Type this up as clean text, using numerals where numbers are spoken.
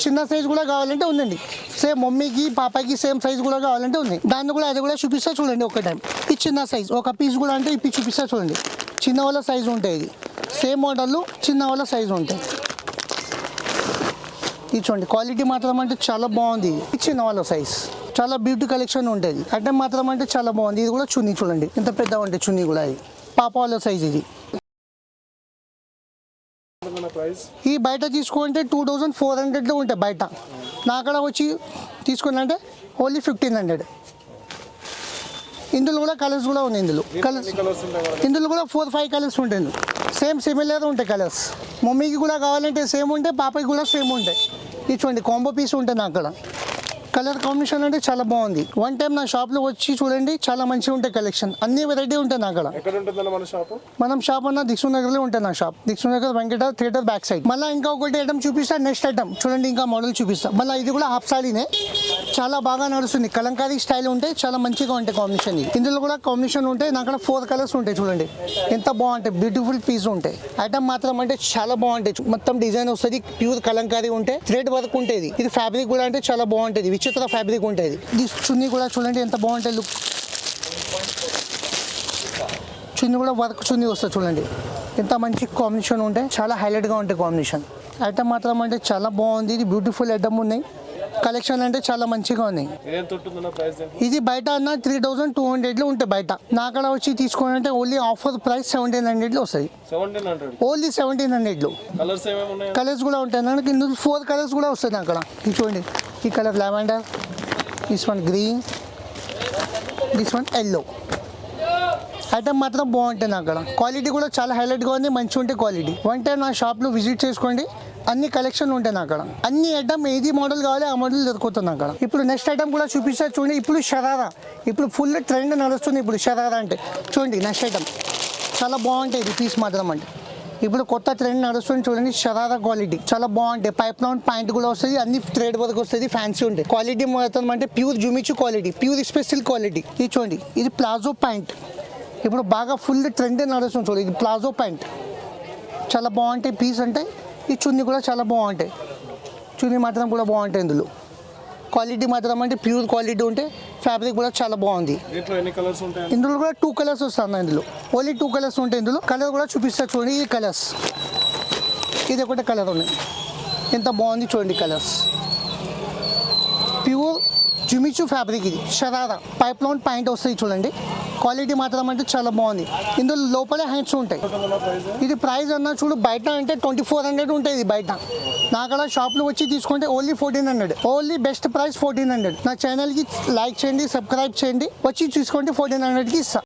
చిన్న సైజ్ కూడా కావాలంటే ఉందండి. సేమ్ మమ్మీకి పాపకి సేమ్ సైజ్ కూడా కావాలంటే ఉంది. దాన్ని కూడా అది కూడా చూపిస్తా చూడండి ఒక టైం. ఈ చిన్న సైజ్ ఒక పీస్ కూడా అంటే ఇప్పి చూపిస్తా చూడండి. చిన్న వాళ్ళ సైజు ఉంటాయి. ఇది సేమ్ మోడల్ చిన్న వాళ్ళ సైజు ఉంటాయి. ఇది చూడండి క్వాలిటీ మాత్రం అంటే చాలా బాగుంది. ఇది చిన్న వాళ్ళ సైజ్ చాలా బ్యూటీ కలెక్షన్ ఉంటుంది. ఐటమ్ మాత్రం అంటే చాలా బాగుంది. ఇది కూడా చున్నీ చూడండి ఎంత పెద్దగా ఉంటుంది చున్నీ కూడా. ఇది పాప వాళ్ళ సైజ్. ఇది ఈ బయట తీసుకుంటే 2400లో ఉంటాయి బయట. నా అక్కడ వచ్చి తీసుకున్నంటే ఓన్లీ 1500. ఇందులో కూడా కలర్స్ కూడా ఉన్నాయి. ఇందులో కూడా 4-5 కలర్స్ ఉంటాయి. సేమ్ సిమిలర్ ఉంటాయి కలర్స్. మమ్మీకి కూడా కావాలంటే సేమ్ ఉంటాయి, పాపకి కూడా సేమ్ ఉంటాయి. ఇది చూడండి కాంబో పీస్ ఉంటుంది నా అక్కడ. కలర్ కాంబినేషన్ అంటే చాలా బాగుంది. వన్ టైం నా షాప్లో వచ్చి చూడండి చాలా మంచిగా ఉంటాయి కలెక్షన్. అన్ని వెరైటీ ఉంటాయి నా అక్కడ. మనం షాప్ అన్న దిక్సూ నగర్లో ఉంటుంది నా shop. Dilsukh Nagar Venkata theatre back side. మళ్ళీ ఇంకా ఒకటి ఐటమ్ చూపిస్తా. నెక్స్ట్ ఐటమ్ చూడండి ఇంకా మోడల్ చూపిస్తా. మళ్ళీ ఇది కూడా హాఫ్ సారీనే చాలా బాగా నడుస్తుంది. కలంకారీ స్టైల్ ఉంటాయి చాలా మంచిగా ఉంటాయి కాంబినేషన్. ఇందులో కూడా కాంబినేషన్ ఉంటాయి. నా అక్కడ 4 కలర్స్ ఉంటాయి చూడండి ఎంత బాగుంటాయి. బ్యూటిఫుల్ పీస్ ఉంటాయి. ఐటమ్ మాత్రం అంటే చాలా బాగుంటాయి. మొత్తం డిజైన్ వస్తుంది. ప్యూర్ కలంకారీ ఉంటాయి. థ్రెడ్ వర్క్ ఉంటుంది. ఇది ఫ్యాబ్రిక్ కూడా అంటే చాలా బాగుంటుంది. విచిత్ర ఫ్యాబ్రిక్ ఉంటుంది. ఇది చున్నీ కూడా చూడండి ఎంత బాగుంటుంది లుక్. చున్నీ కూడా వర్క్ చున్నీ వస్తుంది చూడండి ఎంత మంచి కాంబినేషన్ ఉంటాయి. చాలా హైలైట్గా ఉంటాయి కాంబినేషన్. ఐటమ్ మాత్రం అంటే చాలా బాగుంది. ఇది బ్యూటిఫుల్ ఐటమ్ ఉన్నాయి. కలెక్షన్ అంటే చాలా మంచిగా ఉన్నాయి. ఇది బయట అన్న 3200లో ఉంటాయి బయట. నా అక్కడ వచ్చి తీసుకోవాలంటే ఓన్లీ ఆఫర్ ప్రైస్ 1700లో వస్తుంది. ఓన్లీ 1700లో. కలర్స్ కూడా ఉంటాయి. నాకు ఇందులో 4 కలర్స్ కూడా వస్తాయి నా అక్కడ. ఇది చూడండి ఈ colour lavender, this one green, this one yellow. Item మాత్రం బాగుంటుంది అక్కడ. క్వాలిటీ కూడా చాలా హైలైట్గా ఉంది. మంచిగా ఉంటే క్వాలిటీ. వన్ టైం నా షాప్లో విజిట్ చేసుకోండి. అన్ని కలెక్షన్ ఉంటాయి అక్కడ. అన్ని ఐటమ్ ఏది మోడల్ కావాలి ఆ మోడల్ దొరుకుతుంది అక్కడ. ఇప్పుడు నెక్స్ట్ ఐటమ్ కూడా చూపిస్తా చూడండి. ఇప్పుడు షరారా ఇప్పుడు ఫుల్ ట్రెండ్ నడుస్తుంది. ఇప్పుడు షరారా అంటే చూడండి నెక్స్ట్ ఐటమ్ చాలా బాగుంటాయి. ఇది పీస్ మాత్రం అంటే ఇప్పుడు కొత్త ట్రెండ్ నడుస్తుంది చూడండి. షరారా క్వాలిటీ చాలా బాగుంటాయి. పైప్ లౌండ్ ప్యాంట్ కూడా వస్తుంది. అన్ని థ్రెడ్ వర్క్ వస్తుంది. ఫ్యాన్సీ ఉంటాయి. క్వాలిటీ మాత్రం అంటే ప్యూర్ జుమిచు క్వాలిటీ, ప్యూర్ స్పెషల్ క్వాలిటీ. ఇది చూడండి ఇది ప్లాజో ప్యాంట్. ఇప్పుడు బాగా ఫుల్ ట్రెండ్ నడుస్తుంది చూడండి. ఇది ప్లాజో ప్యాంట్ చాలా బాగుంటాయి పీస్ అంటే. ఈ చున్నీ కూడా చాలా బాగుంటాయి. చున్నీ మాత్రం కూడా బాగుంటాయి. ఇందులో క్వాలిటీ మాత్రం అంటే ప్యూర్ క్వాలిటీ ఉంటే ఫ్యాబ్రిక్ కూడా చాలా బాగుంది. ఇందులో కూడా 2 కలర్స్ వస్తాయి. ఇందులో ఓన్లీ 2 కలర్స్ ఉంటాయి. ఇందులో కలర్ కూడా చూపిస్తా చూడండి. ఈ కలర్స్ ఇది ఒకటే కలర్ ఉన్నాయి. ఎంత బాగుంది చూడండి కలర్స్. Pure జుమిచు fabric. ఇది షరారా పైప్ లౌండ్ ప్యాంట్ వస్తుంది చూడండి. క్వాలిటీ మాత్రం అంటే చాలా బాగుంది. ఇందులో లోపలే హ్యాండ్స్ ఉంటాయి. ఇది ప్రైస్ అన్నా చూడు బయట అంటే 2400 ఉంటుంది. ఇది బయట నా అక్కడ షాప్లో వచ్చి తీసుకుంటే ఓన్లీ 1400. Only best price 1400. నా ఛానల్కి లైక్ చేయండి, సబ్స్క్రైబ్ చేయండి. వచ్చి తీసుకుంటే 1400కి ఇస్తా.